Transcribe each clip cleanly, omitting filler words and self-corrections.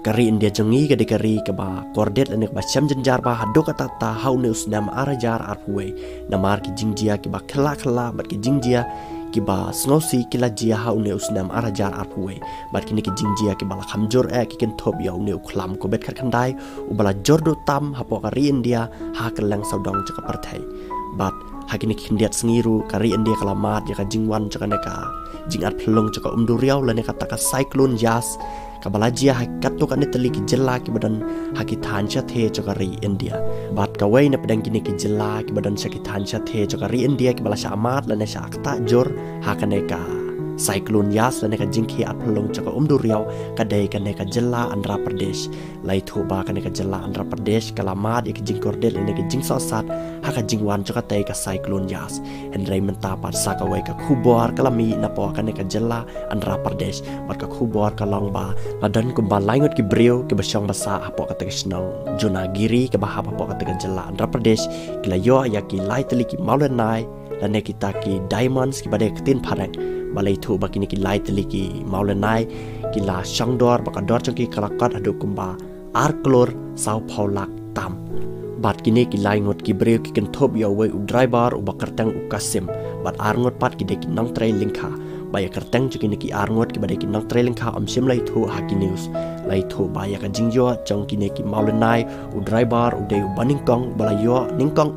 kari India jongi ke kari ke ba kordet lene ba syam jenjar ba hado kata ta hau ne usnam arajar arpuwe namar ki jingjia ki ba khla bat ki jingjia ki ba snosi kila jia hau ne usnam arajar arpuwe bat ki ne ki jingjia ki ba khamjor ki ken thop ya ne ukhlam ko bet khat khandai ubala jordo tam hapo kari India ha kelang saudong caka partai bat hakini kindiat sengiru kari India kalamat ya ka jingwan caka neka jingat pelong caka umduriau lane kata ka cyclone Yas kabalajia hakato kan neteli ki jela ki badan hakitan cha the chakari India bat kawai na pedang kini ki jela ki badan sakitan cha the chakari India ki balasha amat lane sha akta jor hakaneka cyclone Yas lane ka jingki apelong chaka umduriau kadai kaneka jela Andhra Pradesh lai thoba kaneka jela Andhra Pradesh kalamat ya ki jingkordel lane ki jing sosat haka jingwan chaka tai ka cyclone Yas henrai menta pat sakawai ka khubor kalami na po kaneka jela Andhra Pradesh bat ka khubor kalong ba ladan kumba laingot ki brio ki basyong basa apo kata kisnong Jonagiri ke bahapa apo kata jela Andhra Pradesh kilayo ya ki lai teli ki maulenai lane kita ki diamonds ki badai ketin parang balai thu bakini ki lai teli ki maulenai ki la shangdor bakador chongki kalakat adu kumba arklor sau paulak tam bat kini ki lai ngot ki brio ki kenthop ya we u driver u bakartang u kasim bat arngot pat ki de ki nong trai lingkha baya kerteng chukini ki arngot ki badai ki nong trai lingkha sim lai thu haki news lai thu baya ka jingjo chong kini ki maulenai u driver u de u baningkong balayo ningkong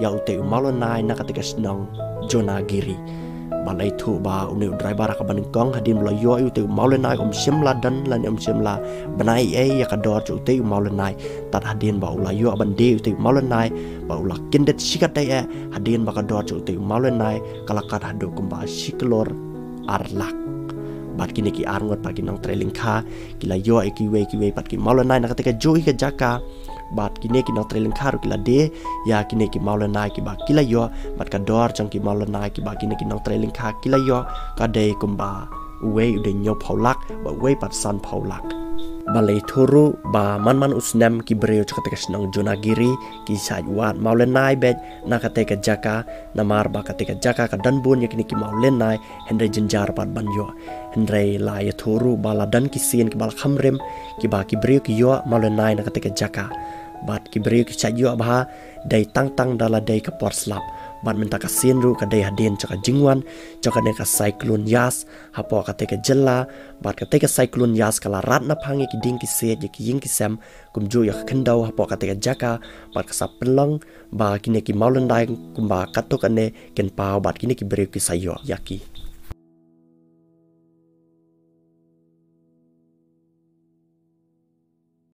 ya u te u maulenai na katika snong Jonagiri balai thu ba uni driver ka baningkong hadim layo u te maulenai sim ladan lan sim la banai ya ka dor chu te maulenai tat hadin ba ulayo abande u te maulenai ba ula kindet sikate hadin ba ka dor chu te maulenai kalakat hado kumba siklor arlak bat kini ki arngot pagi nang trailing kha kila yo kiwe pat ki maulenai na katika joi ka jaka bat kini ki nang trailing kha kila de ya kini ki maulenai ki ba kila yo bat ka dor chang ki maulenai ki ba kini ki nang trailing kha kila yo ka de kumba we de nyo phaulak ba we pat san phaulak balai thuru ba man usnam ki breo chakatika snong Jonagiri ki sajwat maulenai bet na katika jaka namar ba katika jaka ka danbun yakini ki maulenai hendre jenjar pat banyo hendre la ya thuru bala dan ki sin ki bal khamrem ki ba ki breo ki yo maulenai na katika jaka bat ki breo ki sajyo ba dai tang dala dai ka por slap bat minta ka sinru ka dai hadin chaka jingwan chaka ne ka cyclone Yas hapo ka teka jella bat ka teka cyclone Yas kala rat na phangi ki ding ki set ki ying ki sam kumju ya khendau hapo ka teka jaka bat ka sapelong ba kine ki maulenai kumba katok ane ken pau bat kine ki breu ki sayo yaki